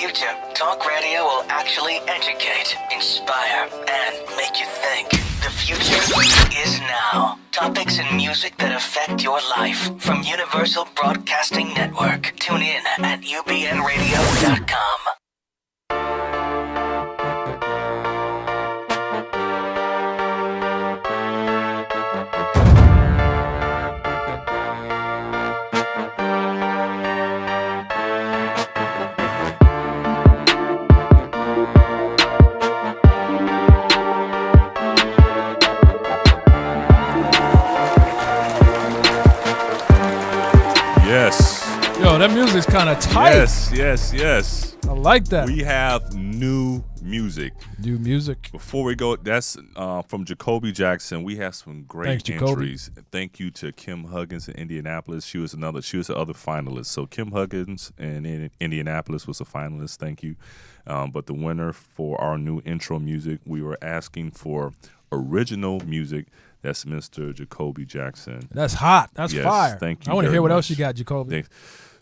future, talk radio will actually educate, inspire, and make you think. The future is now. Topics and music that affect your life from Universal Broadcasting Network. Tune in at ubnradio.com. Yes. Yo, that music's kind of tight. Yes. I like that. We have new music. New music. Before we go, that's from Jacoby Jackson. We have some great entries. Thank you to Kim Huggins in Indianapolis. She was the other finalist. So Kim Huggins in Indianapolis was a finalist. Thank you. But the winner for our new intro music, we were asking for original music. That's Mr. Jacoby Jackson. That's hot. That's yes, fire. Thank you. I want to hear what much. else you got, Jacoby. Thanks.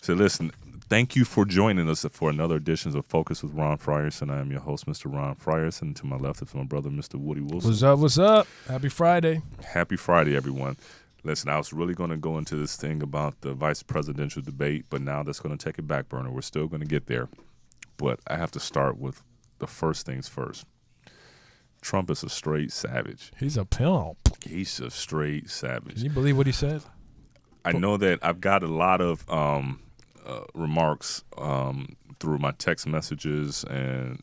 So listen, thank you for joining us for another edition of Focus with Ron Frierson. I am your host, Mr. Ron Frierson. To my left is my brother, Mr. Woody Wilson. What's up? Happy Friday. Happy Friday, everyone. Listen, I was really going to go into this thing about the vice presidential debate, but now that's going to take a back burner. We're still going to get there. But I have to start with the first things first. Trump is a straight savage. He's a pimp. He's a straight savage. Can you believe what he said? I know that I've got a lot of remarks through my text messages and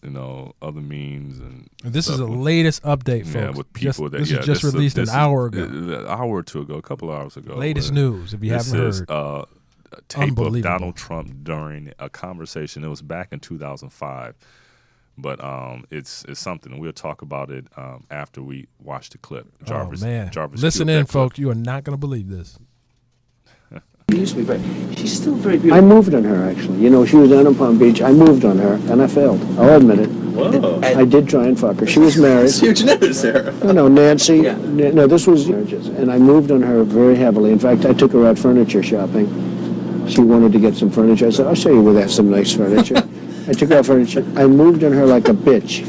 other memes and this stuff is the latest update, folks. Yeah, with people this is just released an hour ago. An hour or two ago, a couple hours ago. Latest news, if you haven't heard. This is a tape of Donald Trump during a conversation. It was back in 2005. But it's something. We'll talk about it after we watch the clip. Jarvis, listen in, folks. You are not going to believe this. Used to be very. She's still very beautiful. I moved on her, actually. She was down in Palm Beach. I moved on her, and I failed. I'll admit it. Whoa. I did try and fuck her. She was married. Huge news there. No, Nancy. Yeah. No, this was marriages. And I moved on her very heavily. In fact, I took her out furniture shopping. She wanted to get some furniture. I said, I'll show you where there's some nice furniture. I took out furniture. I moved on her like a bitch.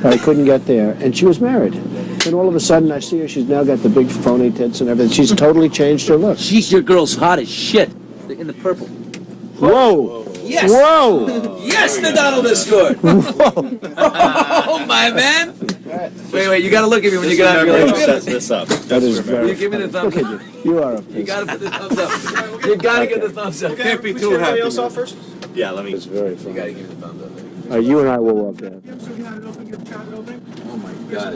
I couldn't get there. And she was married. And all of a sudden, I see her. She's now got the big phony tits and everything. She's totally changed her look. She's your girl's hot as shit. In the purple. Whoa. Yes. Whoa. Yes, the Donald is good. Whoa. Oh, my man. Wait, you got to look at me when you get out of your Sets this up. That is very. You give me the thumbs Look up. at you. You are a You got to put the thumbs up. You got to get the thumbs up. Can't be too happy. else off first? Yeah, let me. It's very fun. You got to give me the thumbs up. You and I will walk out. Oh, my God.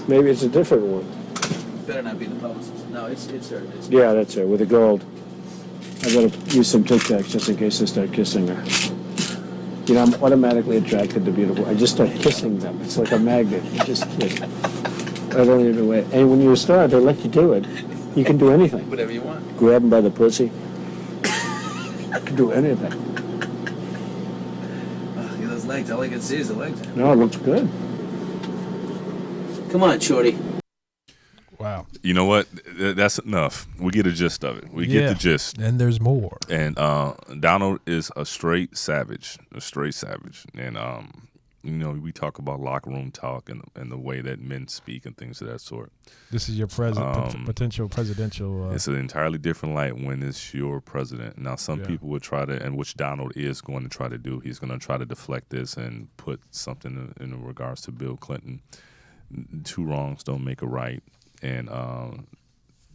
Maybe it's a different one. Better not be the publicist. No, it's her. Yeah, that's her, with the gold. I gotta use some Tic Tacs just in case I start kissing her. I'm automatically attracted to beautiful. I just start kissing them. It's like a magnet. You just like, I don't even wait. And when you're a star, they let you do it. You can do anything. Whatever you want. Grab them by the pussy. You can do anything. Look at those legs. All I can see is the legs. No, it looks good. Come on, shorty. Wow. You know what? That's enough. We get a gist of it. We get the gist. And there's more. And Donald is a straight savage. And, we talk about locker room talk and the way that men speak and things of that sort. This is your potential presidential. It's an entirely different light when it's your president. Now, some people would try to, and which Donald is going to try to do, he's going to try to deflect this and put something in regards to Bill Clinton. Two wrongs don't make a right. And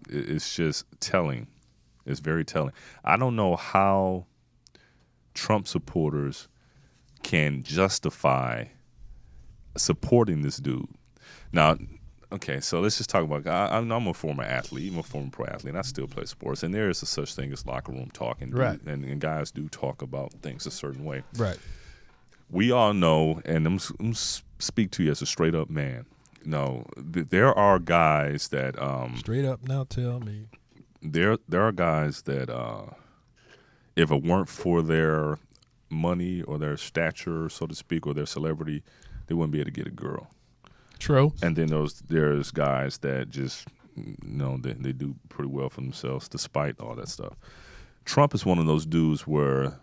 it's just telling. It's very telling. I don't know how Trump supporters can justify supporting this dude. Now, okay, so let's just talk about. I'm a former athlete. I'm a former pro athlete, and I still play sports. And there is a such thing as locker room talk, and, and guys do talk about things a certain way. Right. We all know, and I'm speak to you as a straight up man. No, there are guys that straight up now. Tell me, there are guys that if it weren't for their money or their stature, so to speak, or their celebrity, they wouldn't be able to get a girl. True. And then there's guys that just they do pretty well for themselves despite all that stuff. Trump is one of those dudes where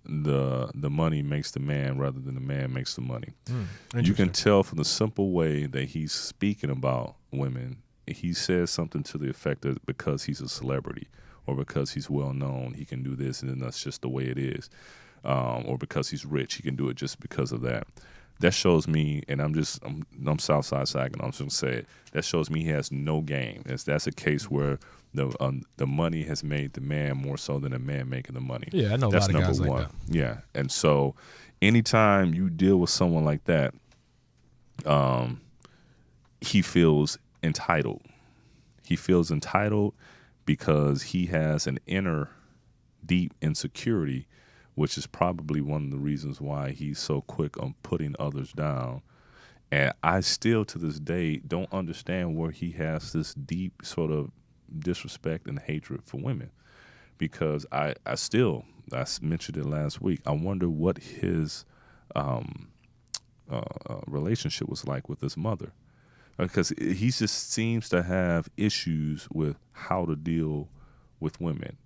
the money makes the man rather than the man makes the money. You can tell from the simple way that he's speaking about women. He says something to the effect that because he's a celebrity or because he's well known, he can do this, and then that's just the way it is. Or because he's rich, he can do it just because of that. That shows me, and I'm Southside Saginaw, I'm just gonna say it. That shows me he has no game. That's a case where the money has made the man more so than the man making the money. Yeah, I know That's a lot of number guys like one. that. Yeah, and so anytime you deal with someone like that, he feels entitled. He feels entitled because he has an inner deep insecurity, which is probably one of the reasons why he's so quick on putting others down. And I still, to this day, don't understand where he has this deep sort of disrespect and hatred for women. Because I mentioned it last week, I wonder what his relationship was like with his mother. Because he just seems to have issues with how to deal with women,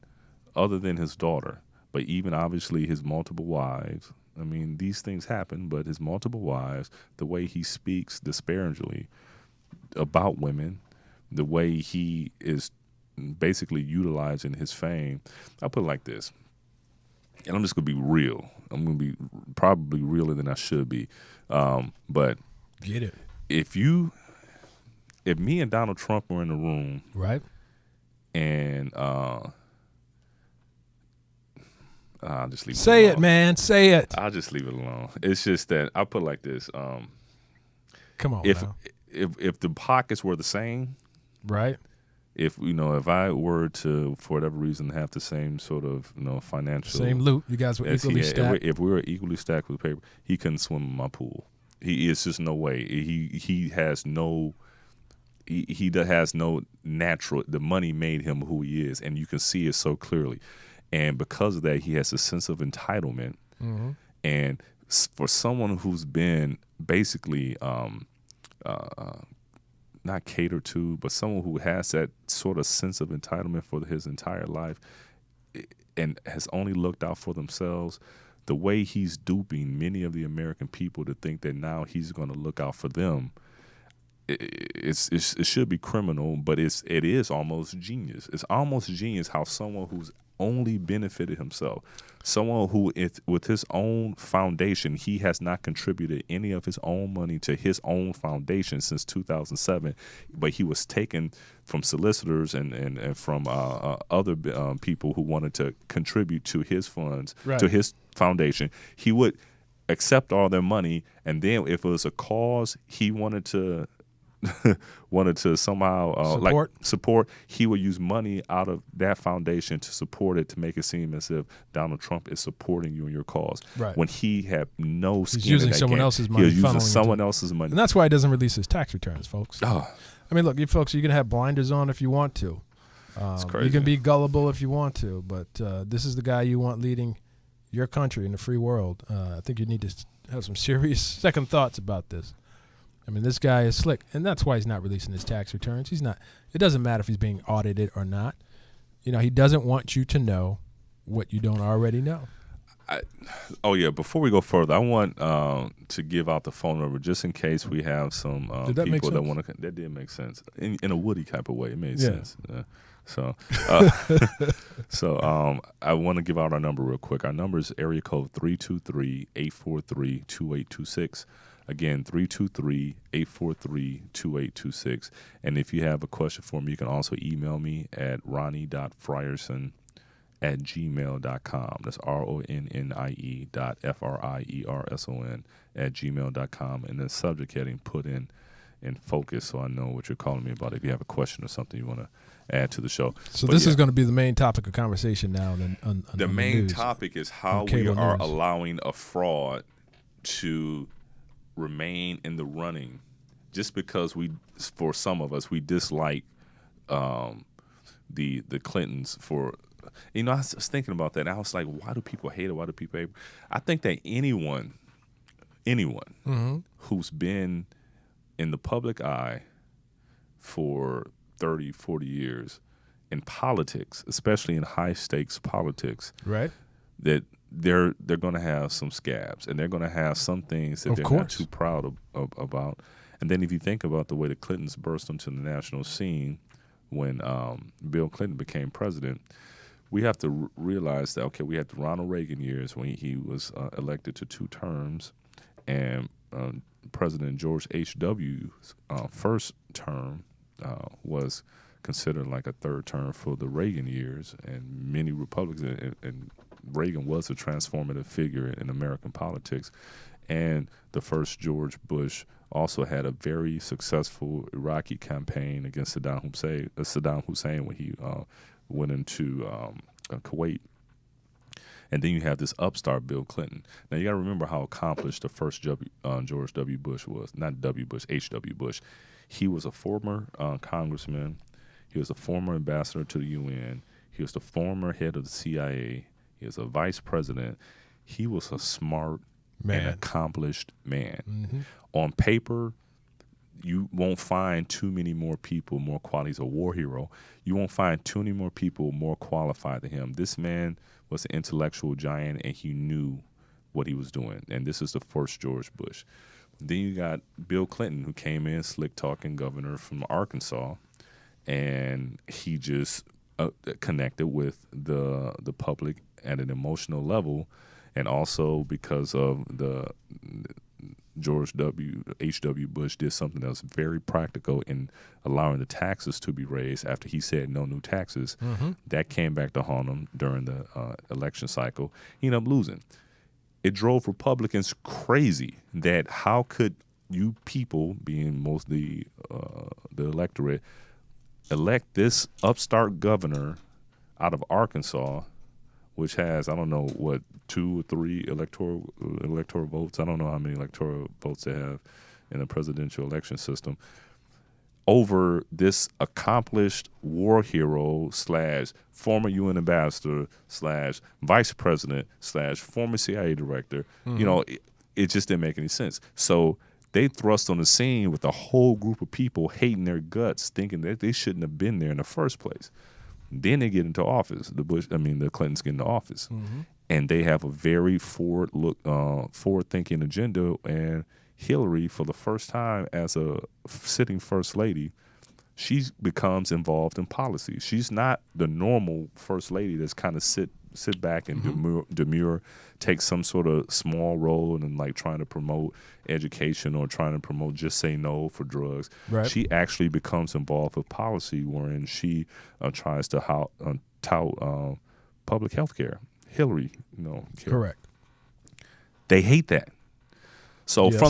other than his daughter. But even obviously his multiple wives, I mean, these things happen, but his multiple wives, the way he speaks disparagingly about women, the way he is basically utilizing his fame. I'll put it like this, and I'm just going to be real. I'm going to be probably realer than I should be. But Get it. If me and Donald Trump were in the room, Right. And I'll just leave it Say alone. it, man. Say it. I'll just leave it alone. It's just that I'll put it like this. Come on If now. the pockets were the same, Right. if I were to, for whatever reason, have the same sort of financial Same loot. You guys were as he equally had, stacked. if we were equally stacked with paper, he couldn't swim in my pool. It's just no way. He has no. He has no natural. The money made him who he is, and you can see it so clearly. And because of that, he has a sense of entitlement. Mm-hmm. And for someone who's been basically not catered to, but someone who has that sort of sense of entitlement for his entire life and has only looked out for themselves, the way he's duping many of the American people to think that now he's going to look out for them, it should be criminal, but it is almost genius. It's almost genius how someone who's only benefited himself, someone who with his own foundation, he has not contributed any of his own money to his own foundation since 2007, but he was taken from solicitors and from other people who wanted to contribute to his funds, Right. to his foundation. He would accept all their money, and then if it was a cause he wanted to somehow support, he would use money out of that foundation to support it, to make it seem as if Donald Trump is supporting you in your cause. Right. When he had no skin He's using in that someone game. else's money, He was using funneling someone into- else's money. And that's why he doesn't release his tax returns, folks. Oh, I mean, look, you folks, you can have blinders on if you want to. crazy. You can be gullible if you want to, but this is the guy you want leading your country in the free world. I think you need to have some serious second thoughts about this. I mean, this guy is slick, and that's why he's not releasing his tax returns. He's not. It doesn't matter if he's being audited or not. He doesn't want you to know what you don't already know. Before we go further, I want to give out the phone number just in case we have some Did that make people that sense? want to. That did make sense in a Woody type of way. It made Yeah. sense. So I want to give out our number real quick. Our number is area code 323-843-2826. Again, 323-843-2826. And if you have a question for me, you can also email me at ronnie.frierson@gmail.com. That's RONNIE.FRIERSON@gmail.com. And the subject heading put in focus so I know what you're calling me about if you have a question or something you want to add to the show. So But this yeah, is going to be the main topic of conversation now. On the the main news. topic is how on we cable are news. allowing a fraud to remain in the running just because for some of us, we dislike the Clintons for. I was thinking about that. And I was like, why do people hate it? Why do people hate it? I think that anyone Mm-hmm. who's been in the public eye for 30, 40 years in politics, especially in high stakes politics, Right. that they're going to have some scabs, and they're going to have some things that Of they're not course. too proud about. And then if you think about the way the Clintons burst onto the national scene when Bill Clinton became president, we have to realize that, okay, we had the Ronald Reagan years when he was elected to 2 terms, and President George H.W.'s first term was considered like a 3rd term for the Reagan years, and many Republicans, and Reagan was a transformative figure in American politics. And the first George Bush also had a very successful Iraqi campaign against Saddam Hussein when he went into Kuwait. And then you have this upstart Bill Clinton. Now you got to remember how accomplished the first George W. Bush was. Not W. Bush, H.W. Bush. He was a former congressman. He was a former ambassador to the UN. He was the former head of the CIA. He was a vice president. He was a smart and accomplished man. Mm-hmm. On paper, you won't find too many more people more qualified. He's a war hero. You won't find too many more people more qualified than him. This man was an intellectual giant, and he knew what he was doing. And this is the first George Bush. Then you got Bill Clinton, who came in, slick-talking governor from Arkansas, and he just connected with the public at an emotional level, and also because of the H.W. Bush did something that was very practical in allowing the taxes to be raised after he said no new taxes. Mm-hmm. That came back to haunt him during the election cycle. He ended up losing. It drove Republicans crazy that how could you people, being mostly the electorate, elect this upstart governor out of Arkansas, which has, I don't know, what, 2 or 3 electoral votes. I don't know how many electoral votes they have in the presidential election system, over this accomplished war hero / former UN ambassador / vice president / former CIA director. Mm-hmm. You know, it just didn't make any sense. So they thrust on the scene with a whole group of people hating their guts, thinking that they shouldn't have been there in the first place. Then they get into office. The Clintons get into office, Mm-hmm. and they have a very forward-thinking agenda. And Hillary, for the first time as a sitting first lady, she becomes involved in policy. She's not the normal first lady that's kind of sit back and demure, take some sort of small role and like trying to promote education or trying to promote just say no for drugs. Right. She actually becomes involved with policy wherein she tries to tout public health care. Hillary, Correct. They hate that. So Yes.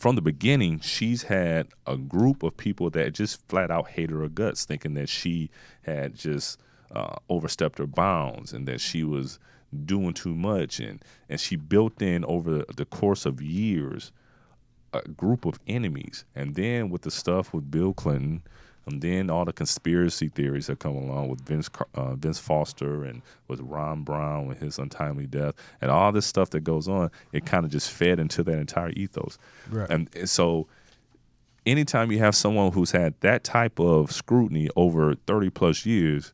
from the beginning, she's had a group of people that just flat out hate her guts, thinking that she had just overstepped her bounds and that she was doing too much. And she built in over the course of years a group of enemies. And then with the stuff with Bill Clinton, and then all the conspiracy theories that come along with Vince Foster and with Ron Brown with his untimely death and all this stuff that goes on, it kind of just fed into that entire ethos. Right. And so anytime you have someone who's had that type of scrutiny over 30 plus years,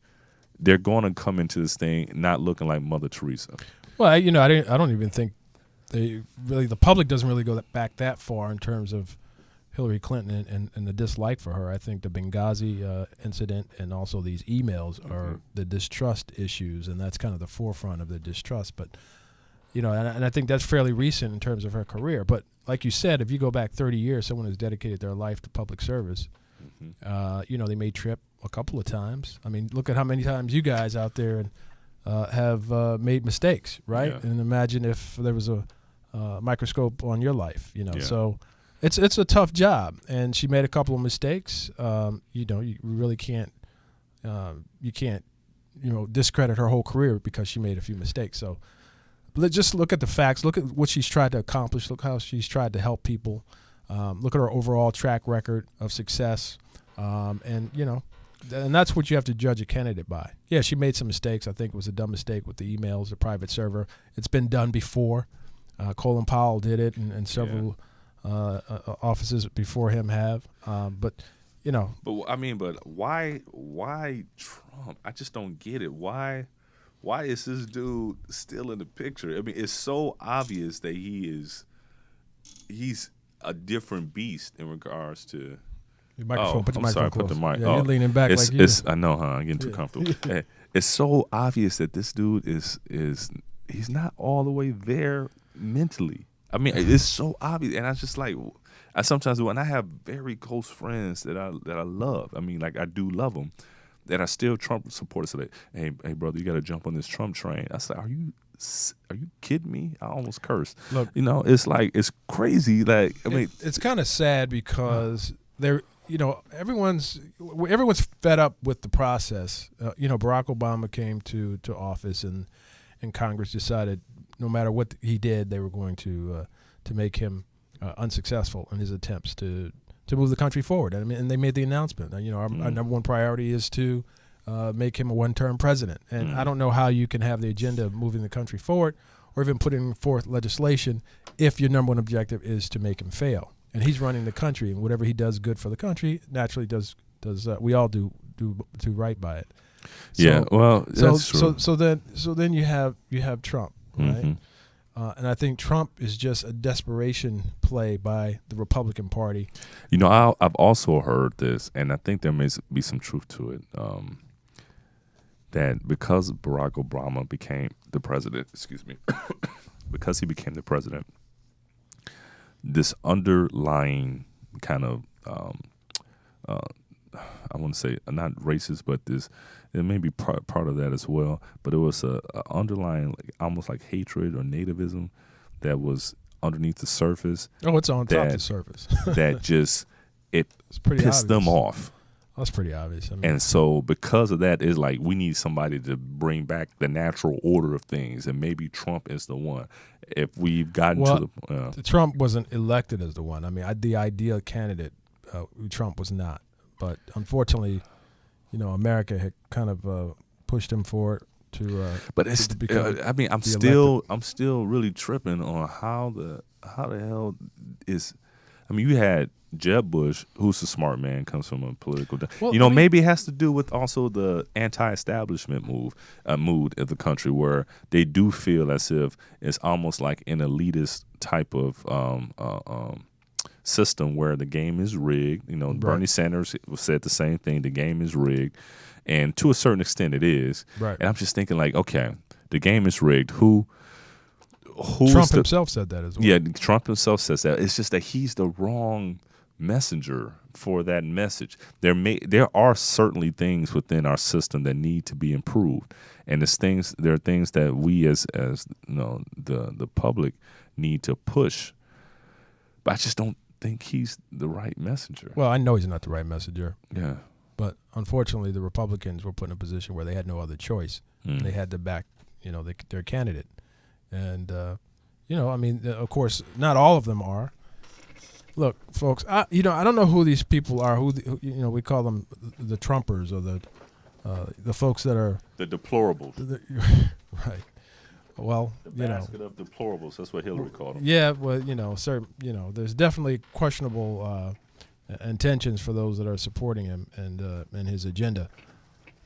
they're going to come into this thing not looking like Mother Teresa. Well, I don't even think the public doesn't really go back that far in terms of Hillary Clinton and the dislike for her. I think the Benghazi incident and also these emails are the distrust issues, and that's kind of the forefront of the distrust. But, and I think that's fairly recent in terms of her career. But like you said, if you go back 30 years, someone has dedicated their life to public service. They may trip a couple of times. I mean, look at how many times you guys out there have made mistakes, right? Yeah. And imagine if there was a microscope on your life, Yeah. So it's a tough job, and she made a couple of mistakes. You really can't discredit her whole career because she made a few mistakes. So just look at the facts. Look at what she's tried to accomplish. Look how she's tried to help people. Look at her overall track record of success, and that's what you have to judge a candidate by. Yeah, she made some mistakes. I think it was a dumb mistake with the emails, the private server. It's been done before. Colin Powell did it, and several offices before him have. But But I mean, but why Trump? I just don't get it. Why is this dude still in the picture? I mean, it's so obvious that he's a different beast in regards to. Your microphone. Put your I'm microphone sorry, close. put the mic. Yeah, you're leaning back like you. I know, huh? I'm getting too comfortable. It's so obvious that this dude is he's not all the way there mentally. I mean, it's so obvious, and I just like. I sometimes do, and I have very close friends that I love. I mean, like I do love them, that are still Trump supporters. So hey, brother, you got to jump on this Trump train. I said, are you kidding me? I almost cursed. Look, it's like it's crazy. Like I mean, it's kind of sad because everyone's fed up with the process. Barack Obama came to office, and Congress decided no matter what he did, they were going to make him unsuccessful in his attempts to move the country forward. And they made the announcement. Our number one priority is to make him a one-term president. And I don't know how you can have the agenda of moving the country forward or even putting forth legislation if your number one objective is to make him fail. And he's running the country, and whatever he does good for the country naturally does we all do right by it. So, yeah, well, that's true. So then you have Trump, right? Mm-hmm. And I think Trump is just a desperation play by the Republican Party. I've also heard this, and I think there may be some truth to it, that because Barack Obama became the president, because he became the president, this underlying kind of, I want to say not racist, but it may be part of that as well. But it was a underlying, almost like hatred or nativism that was underneath the surface. Oh, it's on top of the surface. That just it's pretty pissed obvious. them off. That's pretty obvious. And so because of that, it's like we need somebody to bring back the natural order of things, and maybe Trump is the one. If we've gotten to the Trump wasn't elected as the one. I mean, the ideal candidate, Trump was not. But unfortunately, America had kind of pushed him forward to. But it's. I'm still really tripping on how the hell is. I mean, you had Jeb Bush, who's a smart man, comes from a political. Well, maybe it has to do with also the anti-establishment mood of the country, where they do feel as if it's almost like an elitist type of system where the game is rigged. Right. Bernie Sanders said the same thing. The game is rigged, and to a certain extent, it is. Right. And I'm just thinking, like, okay, the game is rigged. Trump himself said that as well. Yeah, Trump himself says that. It's just that he's the wrong messenger for that message. There are certainly things within our system that need to be improved, and there are things that we as the public need to push. But I just don't think he's the right messenger. Well, I know he's not the right messenger. Yeah. But unfortunately, the Republicans were put in a position where they had no other choice. They had to back, their candidate. And, of course, not all of them are. Look, folks, I don't know who these people are. We call them the Trumpers, or the folks that are the deplorables. Right. Well, the basket of deplorables. That's what Hillary called them. Yeah. Well, there's definitely questionable intentions for those that are supporting him and his agenda.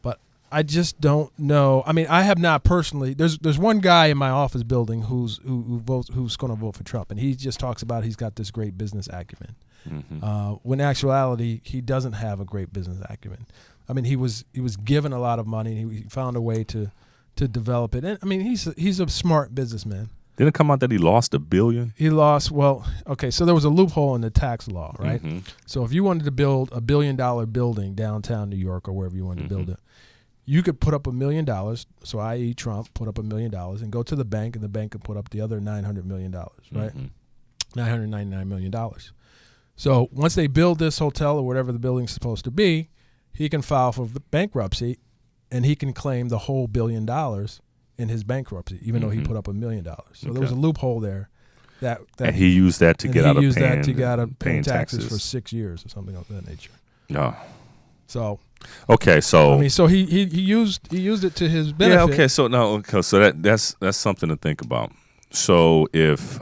But I just don't know. I mean, I have not personally. There's one guy in my office building who's going to vote for Trump, and he just talks about he's got this great business acumen. Mm-hmm. When in actuality, he doesn't have a great business acumen. I mean, he was given a lot of money, and he found a way to develop it. And I mean, he's a smart businessman. Didn't it come out that he lost $1 billion? He lost. Well, okay. So there was a loophole in the tax law, right? Mm-hmm. So if you wanted to build $1 billion building downtown New York or wherever you wanted to build it, you could put up $1 million. So i.e. Trump put up $1 million and go to the bank, and the bank could put up the other $900 million, right? $999 million. So once they build this hotel or whatever the building's supposed to be, he can file for bankruptcy, and he can claim the whole $1 billion in his bankruptcy, even though he put up $1 million. So there was a loophole there. And he used that to get out of paying taxes for 6 years or something of that nature. No. So. Okay, so. I mean, so he used it to his benefit. Yeah. Okay. So that's something to think about. So if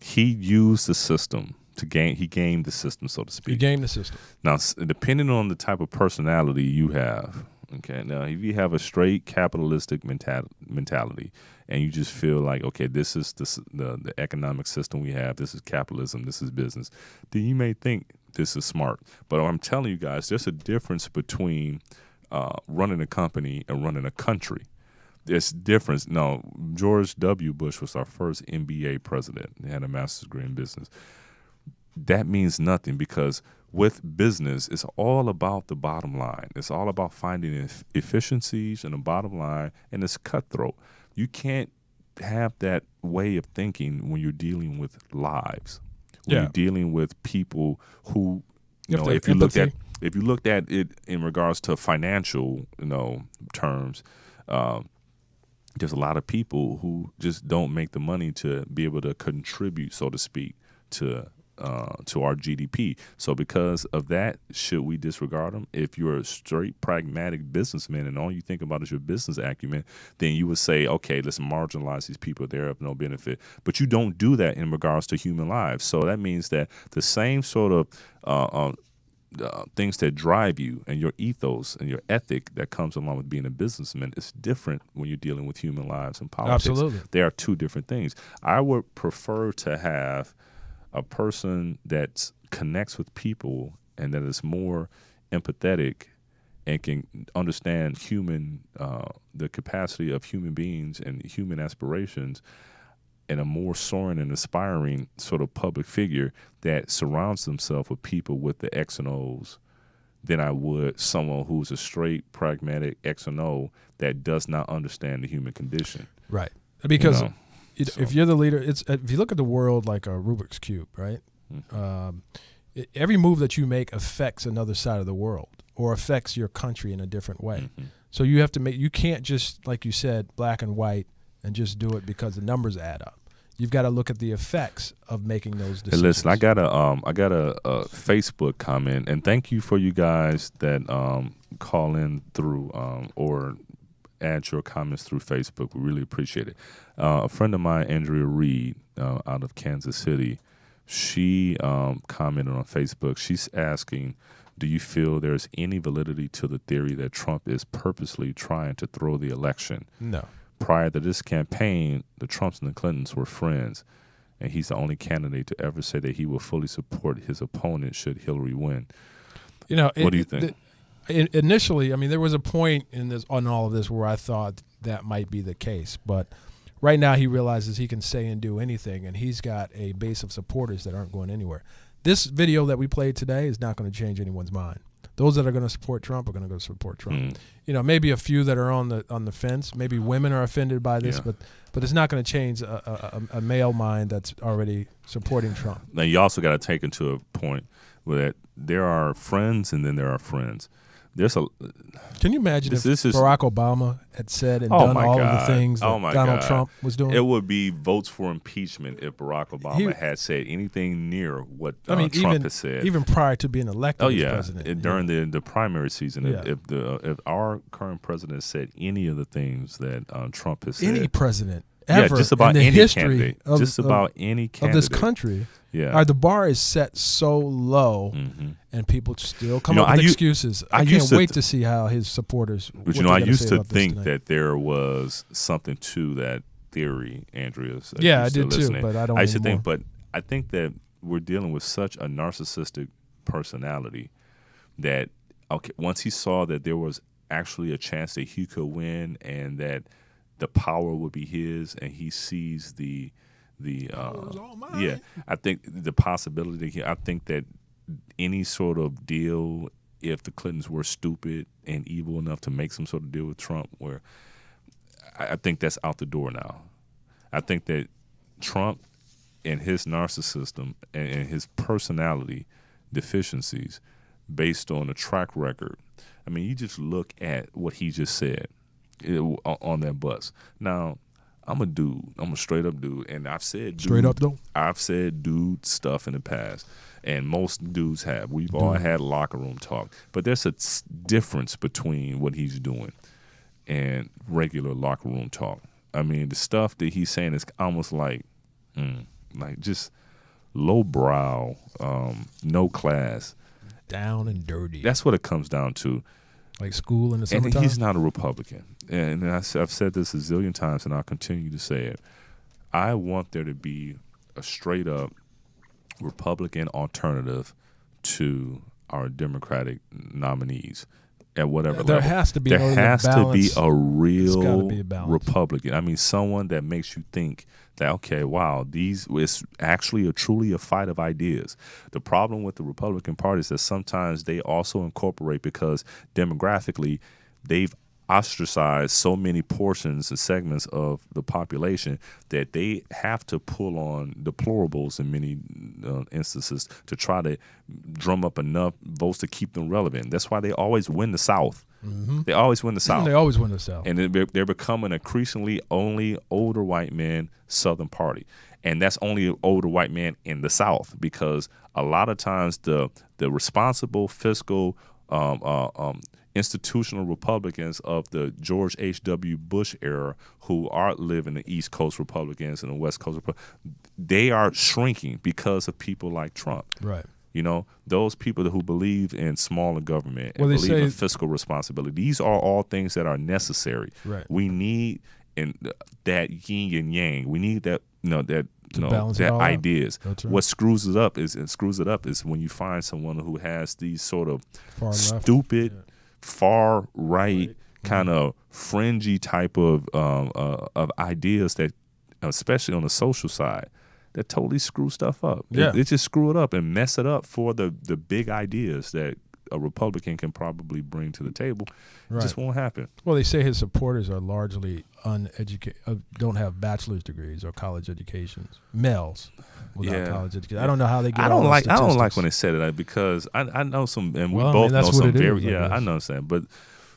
he used the system he gamed the system, so to speak. He gamed the system. Now, depending on the type of personality you have, okay, now if you have a straight capitalistic mentality and you just feel like, okay, this is the economic system we have, this is capitalism, this is business, then you may think this is smart. But I'm telling you guys, there's a difference between running a company and running a country. There's difference. No, George W. Bush was our first MBA president. He had a master's degree in business. That means nothing because with business, it's all about the bottom line. It's all about finding efficiencies and the bottom line, and it's cutthroat. You can't have that way of thinking when you're dealing with lives. When you're dealing with people who, if you looked at it in regards to financial, terms, there's a lot of people who just don't make the money to be able to contribute, so to speak, to our GDP. So because of that, should we disregard them? If you're a straight pragmatic businessman and all you think about is your business acumen, then you would say, okay, let's marginalize these people. They're of no benefit. But you don't do that in regards to human lives. So that means that the same sort of things that drive you and your ethos and your ethic that comes along with being a businessman is different when you're dealing with human lives and politics. Absolutely. They are two different things. I would prefer to have a person that connects with people and that is more empathetic and can understand the capacity of human beings and human aspirations, and a more soaring and aspiring sort of public figure that surrounds themselves with people with the X and O's than I would someone who's a straight, pragmatic X and O that does not understand the human condition. Right. Because if you're the leader, if you look at the world like a Rubik's Cube, right? Mm-hmm. Every move that you make affects another side of the world or affects your country in a different way. Mm-hmm. So you have to you can't just, like you said, black and white and just do it because the numbers add up. You've got to look at the effects of making those decisions. Hey, listen, I got a Facebook comment, and thank you for you guys that call in through or add your comments through Facebook. We really appreciate it. A friend of mine, Andrea Reed, out of Kansas City, she commented on Facebook. She's asking, do you feel there's any validity to the theory that Trump is purposely trying to throw the election? No. Prior to this campaign, the Trumps and the Clintons were friends, and he's the only candidate to ever say that he will fully support his opponent should Hillary win. What do you think? Initially, I mean, there was a point on all of this where I thought that might be the case, but right now he realizes he can say and do anything, and he's got a base of supporters that aren't going anywhere. This video that we played today is not going to change anyone's mind. Those that are going to support Trump are going to go support Trump. Maybe a few that are on the fence. Maybe women are offended by this, but it's not going to change a male mind that's already supporting Trump. Now you also got to take into a point where there are friends and then there are friends. Can you imagine if Barack Obama had said and done all of the things that Donald Trump was doing? It would be votes for impeachment if Barack Obama had said anything near what Trump has said. Even prior to being elected as president. During the primary season, if our current president said any of the things that Trump has said. Any president ever just about in the any history candidate. Any candidate. Of this country. Yeah. The bar is set so low, and people still come up with excuses. I can't wait to see how his supporters. But I used to think that there was something to that theory, Andrea. Yeah, I did too, but I don't. I used to think, but I think that we're dealing with such a narcissistic personality that once he saw that there was actually a chance that he could win and that the power would be his, and he sees I think the possibility. I think that any sort of deal, if the Clintons were stupid and evil enough to make some sort of deal with Trump, where I think that's out the door now. I think that Trump and his narcissism and his personality deficiencies, based on a track record. I mean, you just look at what he just said on that bus. Now, I'm a dude. I'm a straight up dude, and I've said dude, straight up though. I've said dude stuff in the past, and most dudes have. We've all had locker room talk, but there's a difference between what he's doing and regular locker room talk. I mean, the stuff that he's saying is almost like just lowbrow, no class. Down and dirty. That's what it comes down to. Like school in the And summertime. he's not a Republican. And I've said this a zillion times, and I'll continue to say it. I want there to be a straight up Republican alternative to our Democratic nominees at whatever There level. has to be. There in order to has to be balance- a real gotta be a balance. Republican. I mean, someone that makes you think that, okay, wow, it's actually truly a fight of ideas. The problem with the Republican Party is that sometimes they also incorporate, because demographically they've ostracized so many portions and segments of the population that they have to pull on deplorables in many instances to try to drum up enough votes to keep them relevant. That's why they always win the South. Mm-hmm. They always win the South. They always win the South. And they're becoming increasingly only older white men Southern Party. And that's only older white men in the South, because a lot of times the responsible fiscal institutional Republicans of the George H.W. Bush era, who live in the East Coast Republicans and the West Coast Republicans, they are shrinking because of people like Trump. Right. You know, those people who believe in smaller government and Well, they believe in say- fiscal responsibility. These are all things that are necessary. Right. We need that yin and yang. We need that, balance it that all out. ideas. That's right. What screws it up is when you find someone who has these sort of Far left. stupid, far right, kind of fringy type of ideas that, especially on the social side, that totally screw stuff up. Yeah. They just screw it up and mess it up for the big ideas that a Republican can probably bring to the table. It Right. just won't happen. Well, they say his supporters are largely uneducated, don't have bachelor's degrees or college educations. Males without Yeah. college education. I don't know how they get. I all don't the like statistics. when they said it, because I know some, and we Well, I both mean, that's know what some it is, very I I guess. know what I'm saying, but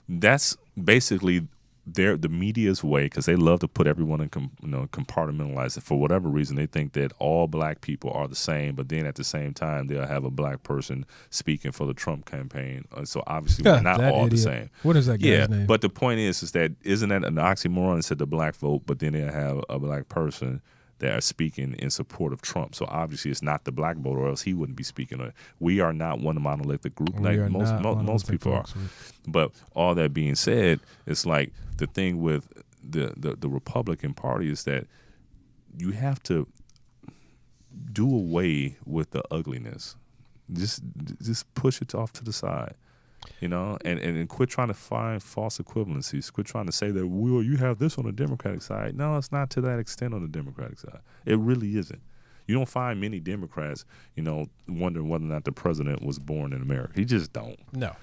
that's basically the media's way, because they love to put everyone in compartmentalize it. For whatever reason, they think that all black people are the same, but then at the same time they'll have a black person speaking for the Trump campaign. So obviously we're not That all the idiot. same. What is that guy's Yeah, name? but the point is that isn't that an oxymoron? It said the black vote, but then they'll have a black person that are speaking in support of Trump. So obviously it's not the black vote, or else he wouldn't be speaking on it. We are not one monolithic group We like are most not most monolithic people are. folks. But all that being said, it's like the thing with the Republican Party is that you have to do away with the ugliness. Just push it off to the side. And quit trying to find false equivalencies. Quit trying to say that, well, you have this on the Democratic side. No, it's not to that extent on the Democratic side. It really isn't. You don't find many Democrats, wondering whether or not the president was born in America. He just don't. No.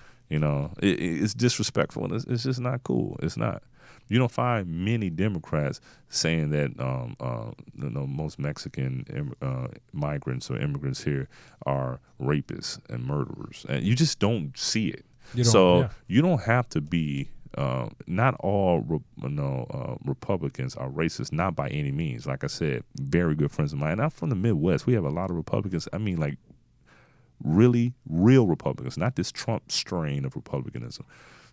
It's disrespectful, and it's just not cool. It's not. You don't find many Democrats saying that most Mexican migrants or immigrants here are rapists and murderers, and you just don't see it. You don't have to be. Not all Republicans are racist, not by any means. Like I said, very good friends of mine. I'm from the Midwest. We have a lot of Republicans. I mean, like really real Republicans, not this Trump strain of Republicanism.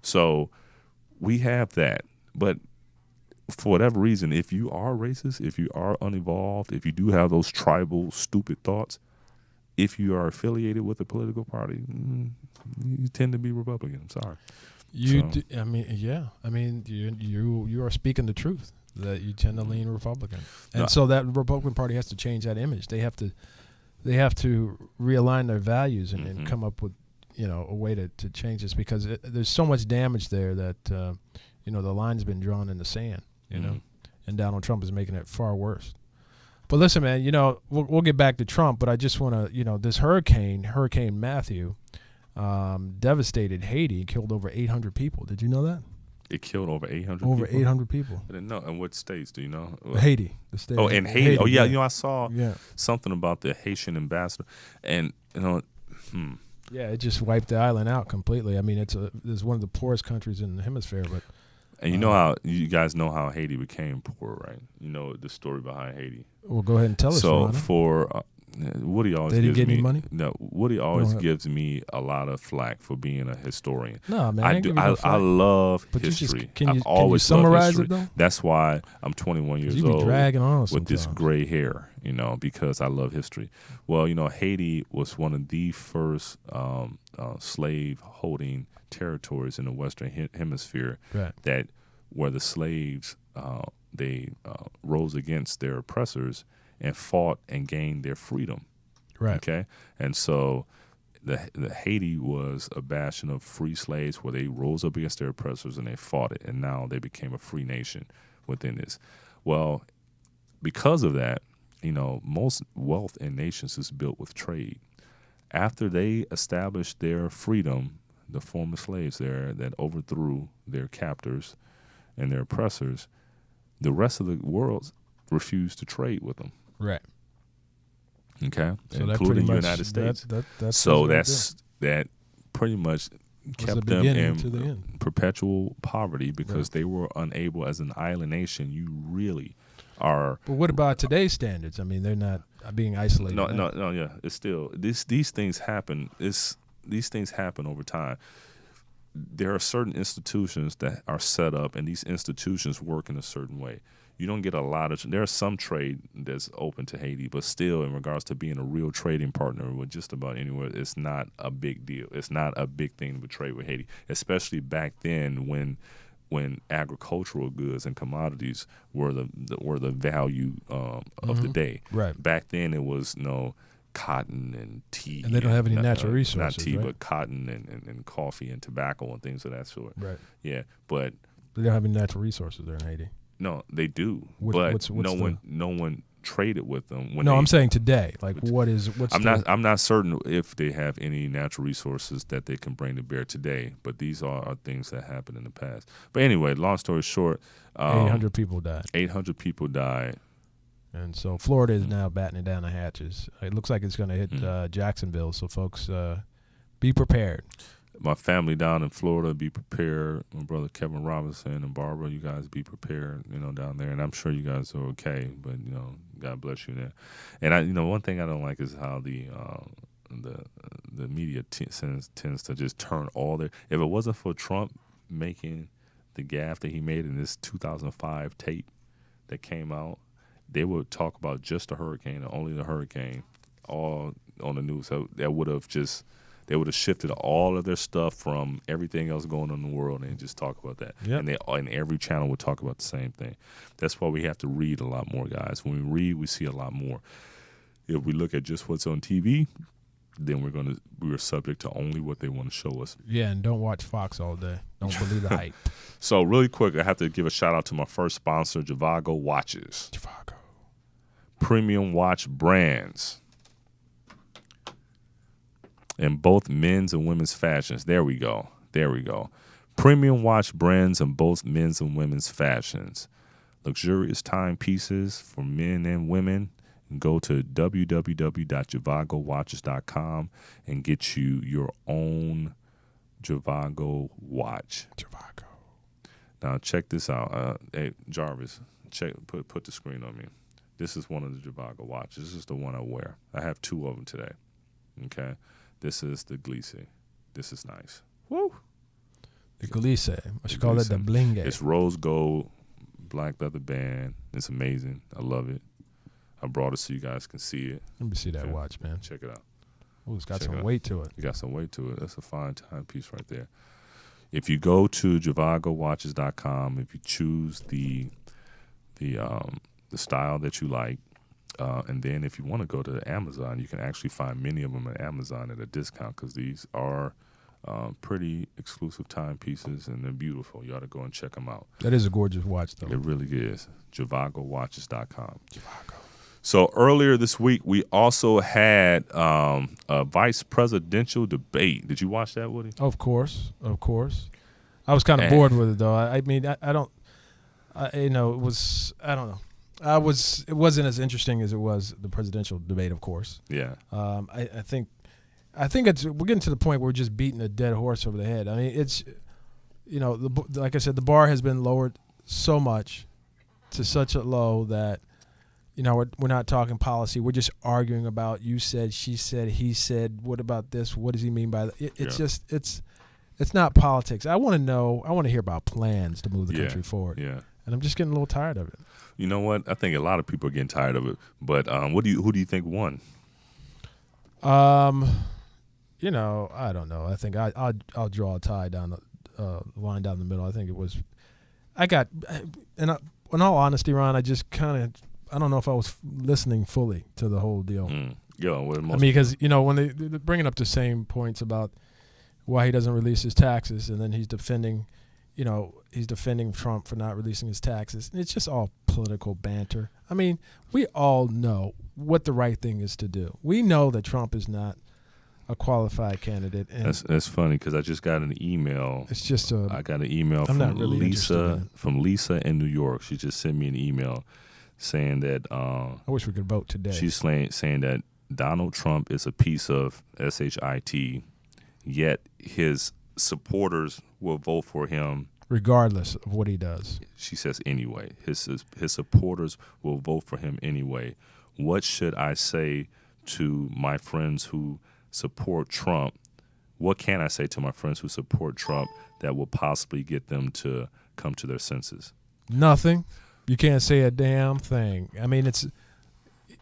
So we have that. But for whatever reason, if you are racist, if you are unevolved, if you do have those tribal, stupid thoughts, if you are affiliated with a political party, you tend to be Republican. I'm sorry. You are speaking the truth that you tend to lean Republican, and so that Republican Party has to change that image. They have to realign their values and come up with a way to change this, because there's so much damage there that the line's been drawn in the sand. And Donald Trump is making it far worse. But listen, man, we'll get back to Trump, but I just want to, this Hurricane Matthew, devastated Haiti, killed over 800 people. Did you know that? It killed over 800 people? Over 800 people. I didn't know. In what states, do you know? Haiti, the state. Oh, in Haiti. Oh, yeah. Yeah. I saw something about the Haitian ambassador. And, Yeah, it just wiped the island out completely. I mean, it's one of the poorest countries in the hemisphere, but... And how you guys know how Haiti became poor, right? You know the story behind Haiti. Well, go ahead and tell us. So Ron. for Woody always They didn't gives get any me money? no. Woody always have- gives me a lot of flack for being a historian. No, man. I ain't do. giving you no I flack. love But you just- history. can you I've always loved summarize history. it, though? That's why I'm 21 years You be old dragging on with this sometimes. gray hair, because I love history. Well, Haiti was one of the first slave-holding territories in the Western Hemisphere. Right. That where the slaves they rose against their oppressors and fought and gained their freedom. Right. Okay, and so the Haiti was a bastion of free slaves where they rose up against their oppressors and they fought it, and now they became a free nation within this. Well, because of that, most wealth in nations is built with trade. After they established their freedom, the former slaves there that overthrew their captors and their oppressors, the rest of the world refused to trade with them. Right. Okay, So that including pretty the much, United States. That's So right that pretty much the kept them beginning to the end. in perpetual poverty because they were unable, as an island nation, you really are. But what about today's standards? I mean, they're not being isolated. No, yeah, it's still these things happen. These things happen over time. There are certain institutions that are set up, and these institutions work in a certain way. You don't get a lot of. There's some trade that's open to Haiti, but still, in regards to being a real trading partner with just about anywhere, it's not a big deal. It's not a big thing to trade with Haiti, especially back then when agricultural goods and commodities were the value of the day. Right. Back then, it was cotton and tea. And they don't have any natural resources, Not tea, right? but cotton and coffee and tobacco and things of that sort. Right. Yeah, but They don't have any natural resources there in Haiti. no, they do. What's no one traded with them. I'm saying today. Like, what's I'm not certain if they have any natural resources that they can bring to bear today, but these are things that happened in the past. But anyway, long story short, 800 people died. 800 people died. And so Florida is now battening down the hatches. It looks like it's going to hit Jacksonville. So folks, be prepared. My family down in Florida, be prepared. My brother Kevin Robinson and Barbara, you guys be prepared, down there. And I'm sure you guys are okay, but God bless you there. And one thing I don't like is how the media tends to just turn all their. If it wasn't for Trump making the gaffe that he made in this 2005 tape that came out, they would talk about just the hurricane and only the hurricane, all on the news. So that would have just. They would have shifted all of their stuff from everything else going on in the world and just talk about that. Yep. And every channel would talk about the same thing. That's why we have to read a lot more, guys. When we read, we see a lot more. If we look at just what's on TV, then we're subject to only what they want to show us. Yeah, and don't watch Fox all day. Don't believe the hype. So really quick, I have to give a shout out to my first sponsor, Javago Watches. Javago. Premium watch brands. In both men's and women's fashions. There we go. Premium watch brands in both men's and women's fashions. Luxurious timepieces for men and women. Go to www.javagowatches.com and get you your own Javago watch. Javago. Now check this out. Hey Jarvis, put the screen on me. This is one of the Javago watches. This is the one I wear. I have two of them today. Okay. This is the Gliese. This is nice. Woo! The Gliese. I should call it the blinge. It's rose gold, black leather band. It's amazing. I love it. I brought it so you guys can see it. Let me see that watch, man. Check it out. Oh, it's got Check it some out. weight to it. You got some weight to it. That's a fine timepiece right there. If you go to JavagoWatches.com, if you choose the style that you like, and then if you want to go to Amazon, you can actually find many of them at Amazon at a discount because these are pretty exclusive timepieces and they're beautiful. You ought to go and check them out. That is a gorgeous watch, though. It really is. JavagoWatches.com. Javago. So earlier this week, we also had a vice presidential debate. Did you watch that, Woody? Of course. I was kind of bored with it, though. I mean, it was, I don't know. It wasn't as interesting as it was the presidential debate, of course. Yeah. I think we're getting to the point where we're just beating a dead horse over the head. I mean, it's, like I said, the bar has been lowered so much to such a low that, we're not talking policy. We're just arguing about you said, she said, he said. What about this? What does he mean by that? It's just it's not politics. I want to know. I want to hear about plans to move the country forward. Yeah. And I'm just getting a little tired of it. You know what? I think a lot of people are getting tired of it. But who do you think won? I don't know. I think I'll draw a tie down the line down the middle. I think it was. In all honesty, Ron, I just I don't know if I was listening fully to the whole deal. Yeah, because when they're bringing up the same points about why he doesn't release his taxes, and then he's defending Trump for not releasing his taxes. It's just all political banter. I mean, we all know what the right thing is to do. We know that Trump is not a qualified candidate. And that's funny because I just got an email. It's just I got an email from Lisa in New York. She just sent me an email saying that I wish we could vote today. She's saying that Donald Trump is a piece of shit, yet his supporters will vote for him regardless of what he does. She says anyway. His supporters will vote for him anyway. What should I say to my friends who support Trump? What can I say to my friends who support Trump that will possibly get them to come to their senses? Nothing. You can't say a damn thing. I mean, it's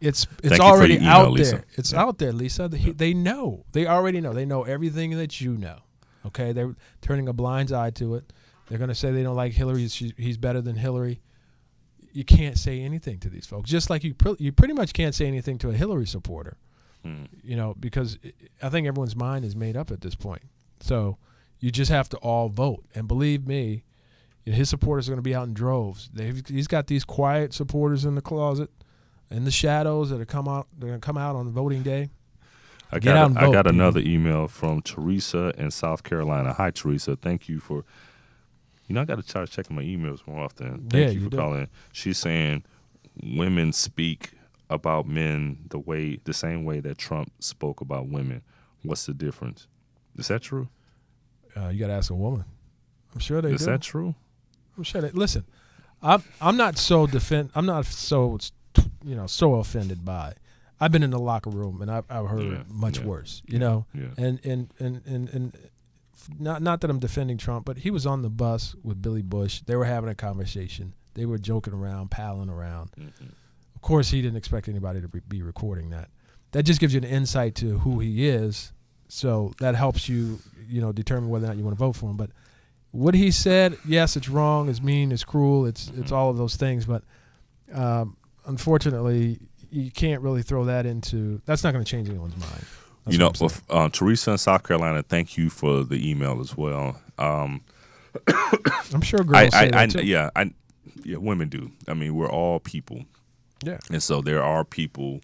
Thank already email, out Lisa. there. It's out there, Lisa. They know. They already know. They know everything that you know. Okay? They're turning a blind eye to it. They're going to say they don't like Hillary. He's better than Hillary. You can't say anything to these folks. Just like you pretty much can't say anything to a Hillary supporter. Because I think everyone's mind is made up at this point. So you just have to all vote. And believe me, his supporters are going to be out in droves. He's got these quiet supporters in the closet, in the shadows that are going to come out on voting day. I got another email from Teresa in South Carolina. Hi, Teresa. Thank you for. I got to start checking my emails more often. Thank you for calling. She's saying women speak about men the same way that Trump spoke about women. What's the difference? Is that true? You got to ask a woman. I'm sure they do. Is that true? I'm sure they listen. I'm not so so offended by it. I've been in the locker room and I've heard much worse. And not that I'm defending Trump, but he was on the bus with Billy Bush. They were having a conversation. They were joking around, palling around. Mm-hmm. Of course, he didn't expect anybody to be recording that. That just gives you an insight to who he is. So that helps you, determine whether or not you want to vote for him. But what he said, yes, it's wrong, it's mean, it's cruel, it's all of those things. But unfortunately, you can't really throw that into. That's not going to change anyone's mind. Teresa in South Carolina, thank you for the email as well. I'm sure girls say that too. Yeah, women do. I mean, we're all people. Yeah, and so there are people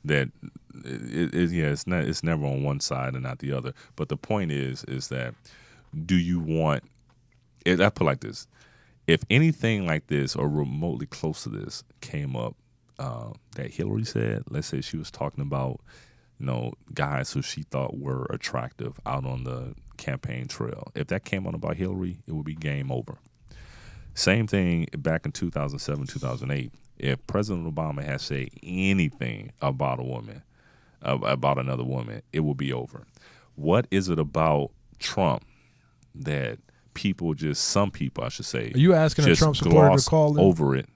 that it's never on one side and not the other. But the point is that do you want? I put it like this: if anything like this or remotely close to this came up, that Hillary said, let's say she was talking about, guys who she thought were attractive out on the campaign trail. If that came on about Hillary, it would be game over. Same thing back in 2007, 2008. If President Obama had said anything about a woman, about another woman, it would be over. What is it about Trump that some people, I should say, are you asking a Trump supporter to call in? Over it?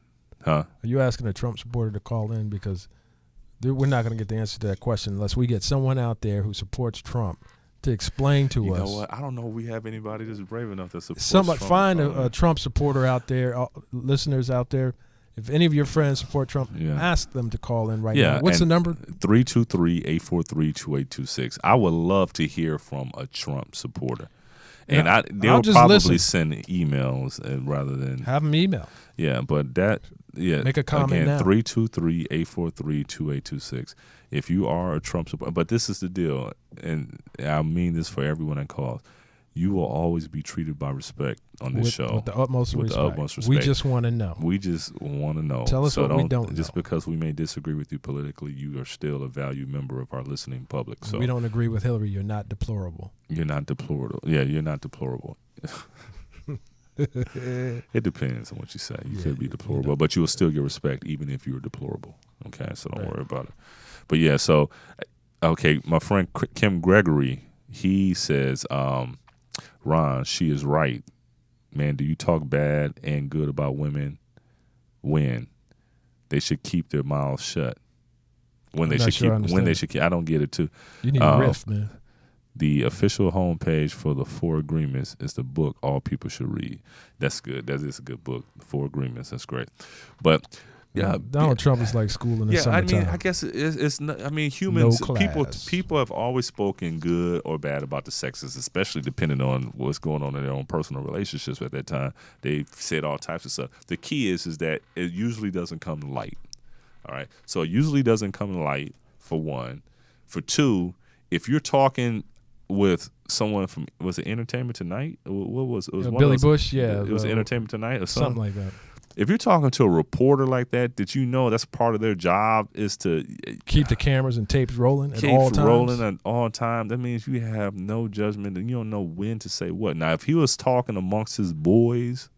Huh? Are you asking a Trump supporter to call in? Because we're not going to get the answer to that question unless we get someone out there who supports Trump to explain to us. You know what? I don't know if we have anybody that's brave enough to support Trump. Find a Trump supporter out there, listeners out there. If any of your friends support Trump, ask them to call in right now. What's the number? 323-843-2826. I would love to hear from a Trump supporter. And they'll probably send emails rather than have them email. Yeah, but make a comment again, now. 323-843-2826. If you are a Trump supporter, but this is the deal, and I mean this for everyone that calls. You will always be treated by respect on this show. With the utmost respect. We just want to know. Tell us what we don't know. Just because we may disagree with you politically, you are still a valued member of our listening public. So we don't agree with Hillary. You're not deplorable. You're not deplorable. Yeah, you're not deplorable. It depends on what you say. You could be deplorable, but you will still get respect even if you were deplorable. Okay, so don't worry about it. But yeah, so okay, my friend Kim Gregory, he says, Ron, she is right. Man, do you talk bad and good about women? When they should keep their mouths shut. When they should keep. I don't get it too. You need a riff, man. The official homepage for the 4 Agreements is the book all people should read. That's good. That is a good book. The 4 Agreements. That's great. But yeah, Donald Trump is like school in the summertime. I mean, I guess it's not, I mean, humans, No class. people have always spoken good or bad about the sexes, especially depending on what's going on in their own personal relationships at that time. They've said all types of stuff. The key is that it usually doesn't come to light. All right, so it usually doesn't come to light, for one. For two, if you're talking with someone from, was it Entertainment Tonight? What was it? Was Billy Bush? Yeah, it was Entertainment Tonight or something like that. If you're talking to a reporter like that, did you know that's part of their job is to keep the cameras and tapes rolling at all times? That means you have no judgment and you don't know when to say what. Now, if he was talking amongst his boys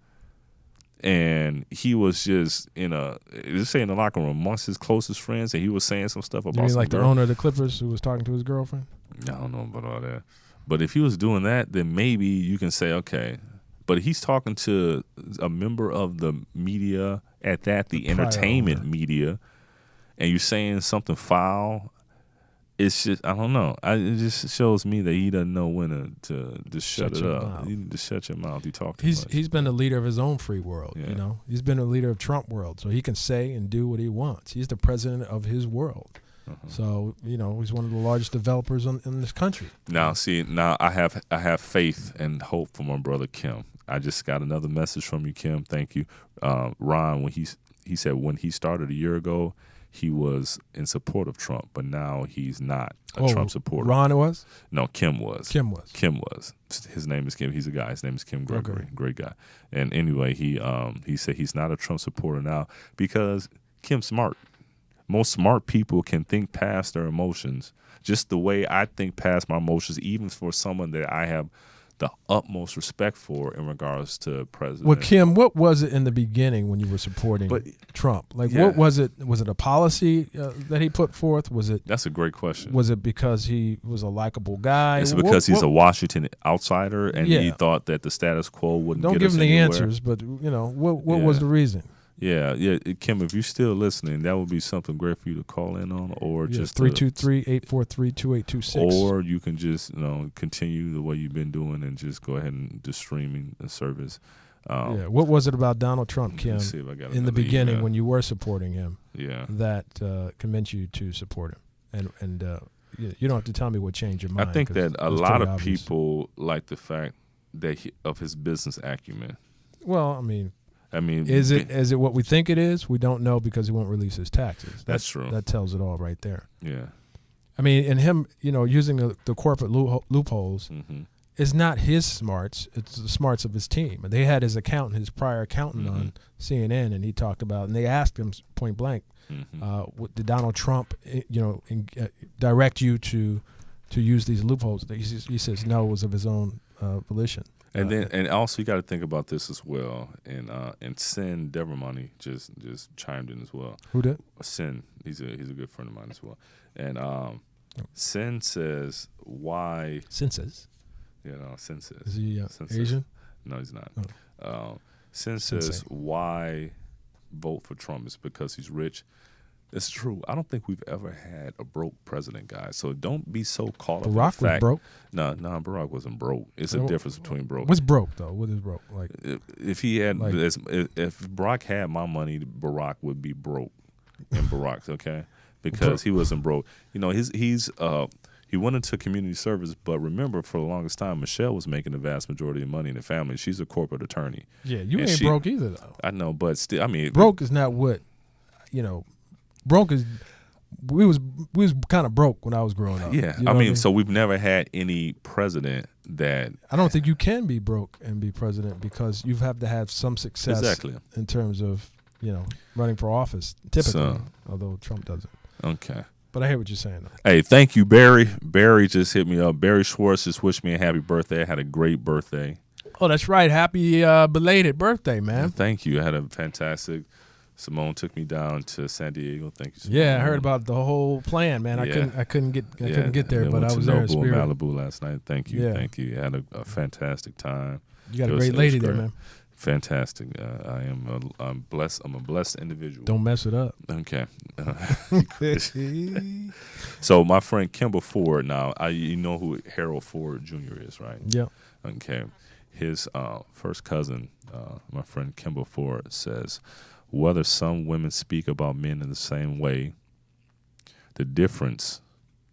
and he was just in the locker room amongst his closest friends and he was saying some stuff about you mean some like girl, the owner of the Clippers who was talking to his girlfriend? I don't know about all that. But if he was doing that, then maybe you can say, okay. But he's talking to a member of the media at that, the entertainment media, and you're saying something foul. It's just, I don't know. It just shows me that he doesn't know when to just shut it up. Mouth. You need to shut your mouth. You talk too much. He's been the leader of his own free world. Yeah. You know, he's been the leader of Trump world, so he can say and do what he wants. He's the president of his world. So he's one of the largest developers in this country. Now, I have faith and hope for my brother Kim. I just got another message from you, Kim. Thank you, Ron. When he said when he started a year ago, he was in support of Trump, but now he's not a Trump supporter. Ron was? No, Kim was. Kim was. His name is Kim. He's a guy. His name is Kim Gregory. Okay. Great guy. And anyway, he said he's not a Trump supporter now because Kim's smart. Most smart people can think past their emotions, just the way I think past my emotions, even for someone that I have the utmost respect for in regards to President. Well, Kim, what was it in the beginning when you were supporting Trump? Like, what was it? Was it a policy that he put forth? Was it? That's a great question. Was it because he was a likable guy? It's because he's a Washington outsider and he thought that the status quo wouldn't get us anywhere. Don't give him the answers, but what was the reason? Yeah, Kim, if you're still listening, that would be something great for you to call in on, or just 323-843-2826. Or you can just continue the way you've been doing and just go ahead and do streaming the service. What was it about Donald Trump, Kim, in the beginning when you were supporting him? Yeah, that convinced you to support him, and you don't have to tell me what changed your mind. I think that a lot of people like the fact that of his business acumen. Well, I mean, is it what we think it is? We don't know because he won't release his taxes. That's true. That tells it all right there. Yeah. I mean, and him, using the corporate loopholes is not his smarts. It's the smarts of his team. And they had his prior accountant on CNN, and he talked about, and they asked him point blank, did Donald Trump, direct you to use these loopholes? He says no, it was of his own volition. And also you got to think about this as well. And Sin Devermoney just chimed in as well. Who did? Sin. He's a good friend of mine as well. And Sin says why. Sin says. Sin says. Is he Sin Asian? Says, no, he's not. Oh. Sin says why vote for Trump is because he's rich. It's true. I don't think we've ever had a broke president, guys. So don't be so caught up in the fact. Barack was broke. No, Barack wasn't broke. It's a difference between broke. What's broke though? What is broke? Like if he had, if Barack had my money, Barack would be broke. And Barack's okay because he wasn't broke. He went into community service, but remember, for the longest time, Michelle was making the vast majority of money in the family. She's a corporate attorney. Yeah, you ain't broke either though. I know, but still, I mean, broke is not what broke is. We was kind of broke when I was growing up. Yeah, so we've never had any president that. I don't think you can be broke and be president because you have to have some success in terms of running for office. Typically, although Trump doesn't. Okay. But I hear what you're saying, though. Hey, thank you, Barry. Barry just hit me up. Barry Schwartz just wished me a happy birthday. I had a great birthday. Oh, that's right. Happy belated birthday, man. Thank you. I had a fantastic. Simone took me down to San Diego. Thank you, Simone. Yeah, I heard about the whole plan, man. Yeah. I couldn't get there, but went I was to there in Nobu in spirit. Malibu last night. Thank you. Yeah. Thank you. I had a fantastic time. You got a It was great lady there, great. man. Fantastic. I'm blessed. I'm a blessed individual. Don't mess it up. Okay. So my friend Kimber Ford. Now, you know who Harold Ford Jr. is, right? Yeah. Okay. His first cousin, my friend Kimber Ford, says, whether some women speak about men in the same way, the difference.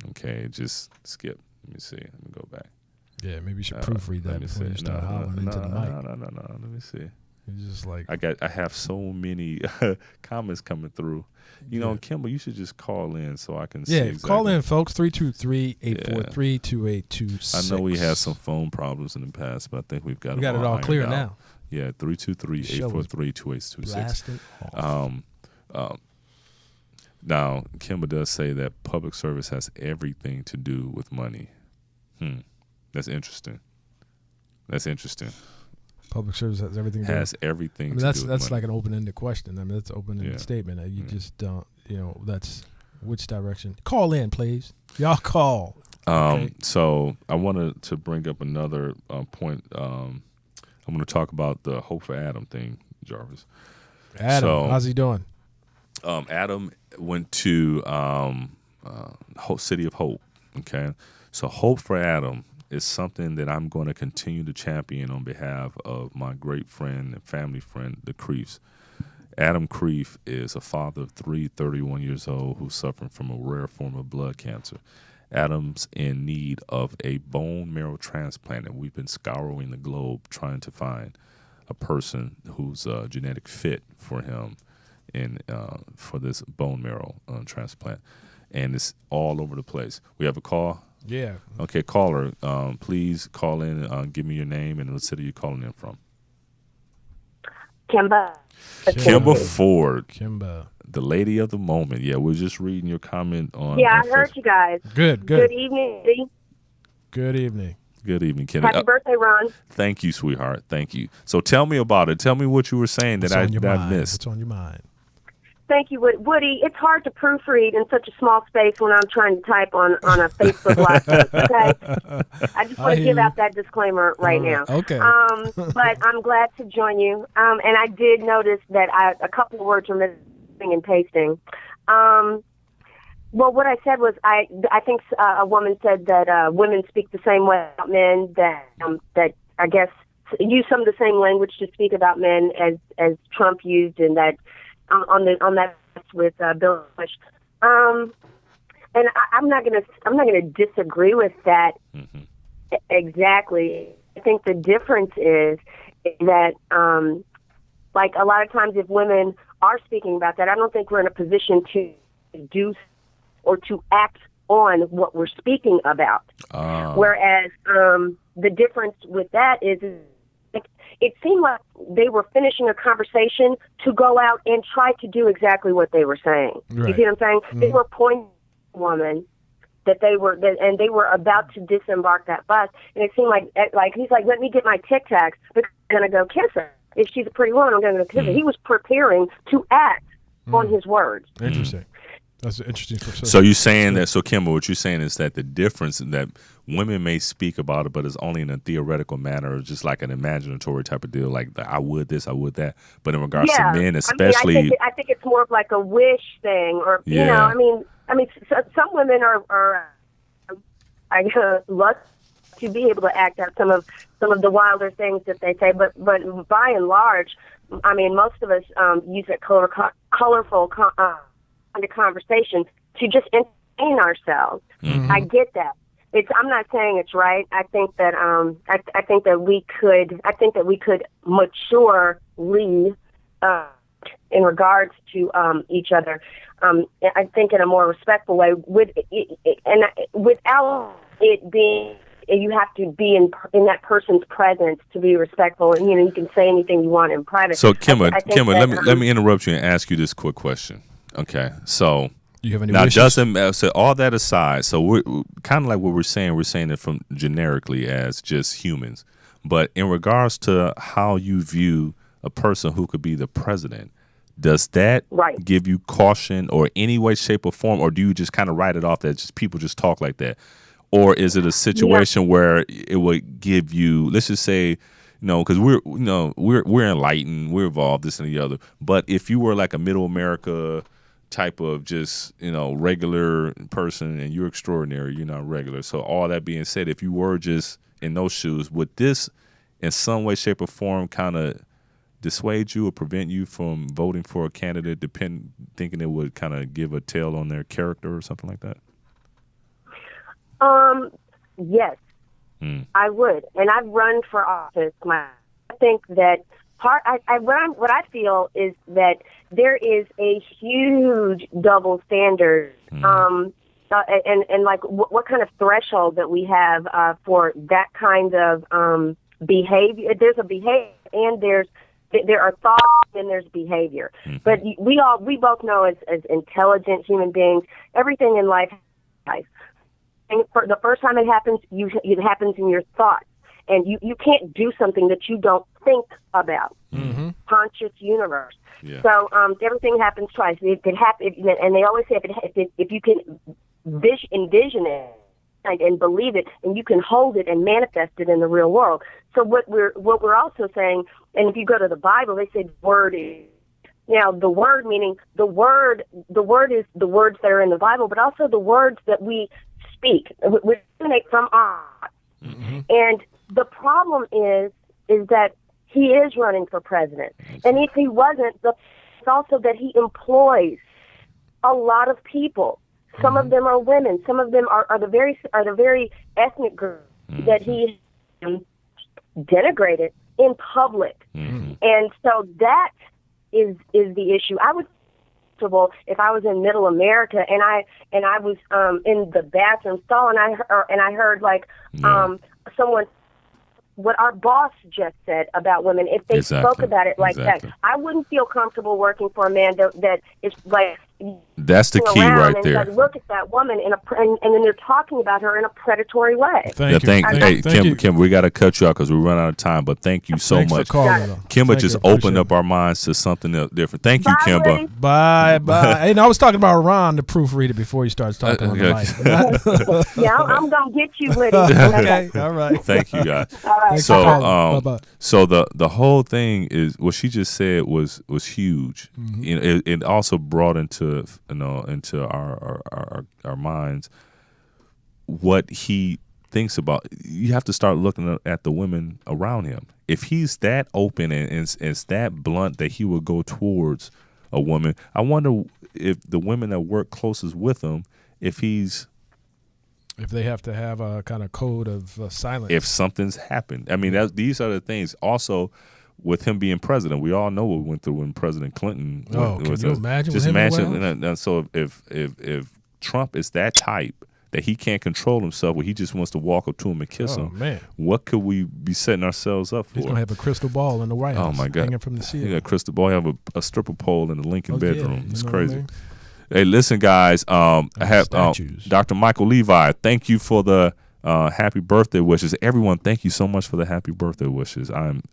Okay, just skip. Let me see. Let me go back. Yeah, maybe you should proofread that before you start hollering into the mic. No. Let me see. It's just like I have so many comments coming through. You know, Kimber, you should just call in so I can see. Yeah, exactly. call in, folks. 323-843-2826. I know we had some phone problems in the past, but I think we got it all clear ironed now. out. Yeah, 323-843-2826. Blasting off. Now, Kimber does say that public service has everything to do with money. That's interesting. Public service has everything. Has everything. I mean, to do with that's money. like an open-ended question. I mean, that's an open-ended Yeah. statement. You just don't. That's which direction. Call in, please. Y'all call. Okay. So I wanted to bring up another point. I'm going to talk about the Hope for Adam thing, Jarvis. Adam, how's he doing? Adam went to City of Hope. Okay, so Hope for Adam is something that I'm going to continue to champion on behalf of my great friend and family friend, the Creefs. Adam Creef is a father of 3, 31 years old, who's suffering from a rare form of blood cancer. Adam's in need of a bone marrow transplant, and we've been scouring the globe trying to find a person who's a genetic fit for him for this bone marrow transplant. And it's all over the place. We have a call. Yeah. Okay, caller, please call in, give me your name and what city you're calling in from. Kimber. Kimber Ford. Kimber. The lady of the moment. Yeah, we're just reading your comment on. Yeah, on I heard Facebook. you guys. Good. Good evening. Lee. Good evening. Good evening, Kennedy. Happy birthday, Ron. Thank you, sweetheart. Thank you. So tell me about it. Tell me what you were saying that I missed. What's on your mind? Thank you, Woody. It's hard to proofread in such a small space when I'm trying to type on a Facebook Live. Okay, I just want to give out that disclaimer right now. Okay. But I'm glad to join you. And I did notice that a couple of words were missing and pasting. Well, what I said was I think a woman said that women speak the same way about men. That I guess use some of the same language to speak about men as Trump used, and that. On that with Bill Bush, and I'm not gonna disagree with that exactly. I think the difference is that like a lot of times if women are speaking about that, I don't think we're in a position to do or to act on what we're speaking about. Whereas the difference with that is it seemed like they were finishing a conversation to go out and try to do exactly what they were saying. Right. You see what I'm saying? Mm-hmm. They were pointing at the woman and they were about to disembark that bus, and it seemed like he's like, let me get my Tic Tacs, but I'm gonna go kiss her. If she's a pretty woman, I'm gonna go kiss her. He was preparing to act on his words. Interesting. That's an interesting perspective. So you're saying that, so Kimber, what you're saying is that the difference that women may speak about it, but it's only in a theoretical manner, just like an imaginatory type of deal, like I would this, I would that. But in regards to men, especially, I think it's more of like a wish thing, or you know, I mean, some women are I love to be able to act out some of the wilder things that they say, but by and large, I mean, most of us use that colorful kind of conversation to just entertain ourselves. Mm-hmm. I get that. I'm not saying it's right. I think that I think that we could maturely in regards to each other. I think in a more respectful way, without it being. You have to be in that person's presence to be respectful, and you can say anything you want in private. So, Kimber, let me interrupt you and ask you this quick question. Okay, so you have any now wishes? So all that aside, so we're kind of like what we're saying that from generically as just humans, But in regards to how you view a person who could be the president, does that give you caution or any way, shape, or form, or do you just kind of write it off that just people just talk like that? Or is it a situation where it would give you, let's just say, because we're enlightened, we're evolved, this and the other. But if you were like a middle America type of just, regular person and you're extraordinary, you're not regular. So all that being said, if you were just in those shoes, would this in some way, shape, or form kind of dissuade you or prevent you from voting for a candidate thinking it would kind of give a tell on their character or something like that? Yes, I would. And I've run for office. I think that what I feel is that there is a huge double standard, and like what kind of threshold that we have for that kind of behavior. There's a behavior, and there are thoughts, and there's behavior. But we both know as intelligent human beings, everything in life. And for the first time it happens, it happens in your thoughts. And you can't do something that you don't think about. Conscious universe. Yeah. So everything happens twice. It could happen, and they always say if you can envision it and believe it, and you can hold it and manifest it in the real world. So what we're also saying, and if you go to the Bible, they say word is. Now, the word meaning the word is the words that are in the Bible, but also the words that we speak. We emanate from us. And the problem is that he is running for president. And if he wasn't, it's also that he employs a lot of people. Some of them are women. Some of them are the very ethnic groups that he denigrated in public. And so that is the issue. I would if I was in Middle America and I was in the bathroom stall and I heard like someone what our boss just said about women, if they spoke about it like that, I wouldn't feel comfortable working for a man that is like. That's the key right there. Like, look at that woman and then they're talking about her in a predatory way. Thank you. Kim, we got to cut you out because we run out of time. But thank you so much. Kimba just opened up our minds to something different. Thank you, Kimba. Bye. Hey, I was talking about Ron, the proofreader, before he starts talking on the mic. Yeah, I'm gonna get you with it. Okay, all right. Thank you, guys. All right. So the whole thing is what she just said was huge. It also brought into our minds what he thinks about. You have to start looking at the women around him. If he's that open and it's that blunt that he would go towards a woman, I wonder if the women that work closest with him, if they have to have a kind of code of silence. If something's happened. I mean, these are the things. Also, with him being president, we all know what we went through when President Clinton. Can you imagine? Just imagine. So if Trump is that type that he can't control himself, where he just wants to walk up to him and kiss him, man, what could we be setting ourselves up for? He's gonna have a crystal ball in the White House. Oh my God, hanging from the ceiling. Yeah, crystal ball. Have a stripper pole in the Lincoln bedroom. It's crazy. I mean? Hey, listen, guys. I have Dr. Michael Levi. Thank you for the happy birthday wishes. Everyone, thank you so much for the happy birthday wishes. I'm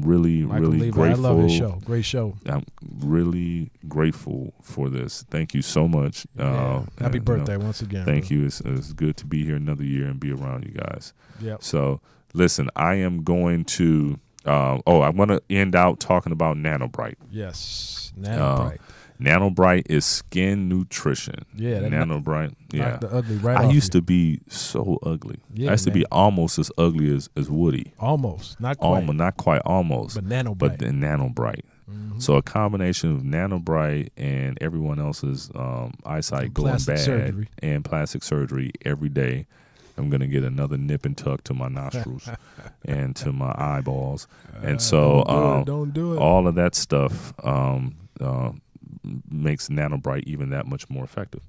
really Levi, grateful. I love his show. Great show. I'm really grateful for this. Thank you so much. Happy birthday once again. Thank you. It's good to be here another year and be around you guys. Yep. So listen, I am going to. I'm going to end out talking about NanoBright. Yes, NanoBright. NanoBright is skin nutrition. Yeah, NanoBright. Yeah, the ugly right. I used to be so ugly. Yeah, I used to be almost as ugly as Woody. Almost, not quite. Not quite, almost. But NanoBright. But then NanoBright. Mm-hmm. So a combination of NanoBright and everyone else's eyesight going bad and plastic surgery every day. I'm going to get another nip and tuck to my nostrils and to my eyeballs. And so don't do it. All of that stuff makes NanoBright even that much more effective.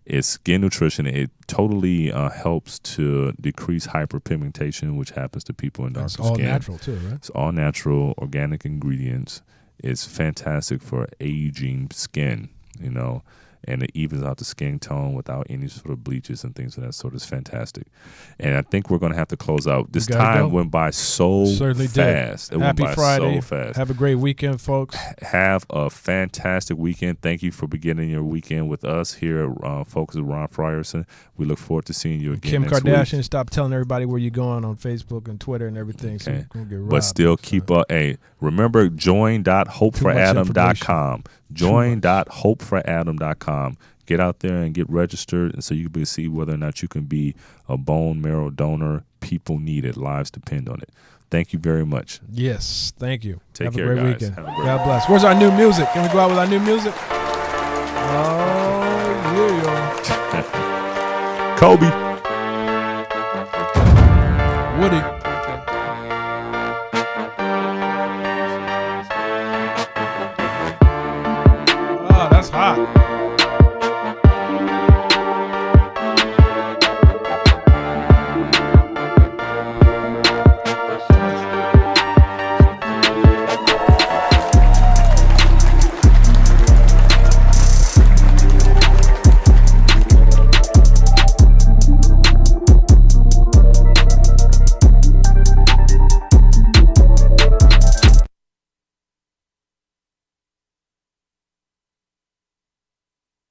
It's skin nutrition. It totally helps to decrease hyperpigmentation, which happens to people in darker skin. It's all natural too, right? It's all natural, organic ingredients. It's fantastic for aging skin, and it evens out the skin tone without any sort of bleaches and things of that sort. It's fantastic. And I think we're going to have to close out. This time went by so Certainly fast. Did. It Happy went by Friday. so fast. Have a great weekend, folks. Have a fantastic weekend. Thank you for beginning your weekend with us here at Focus with Ron Frierson. We look forward to seeing you again Kim next Kardashian, week. stop telling everybody where you're going on Facebook and Twitter and everything. Okay. So you can get robbed. But still keep up. Hey, remember join.hopeforadam.com. Join.hopeforadam.com. Get out there and get registered, and so you can see whether or not you can be a bone marrow donor. People need it. Lives depend on it. Thank you very much. Yes, thank you. Take Have care, a great guys. weekend. Have a great God bless. Where's our new music? Can we go out with our new music? Oh, yeah. Kobe. Woody.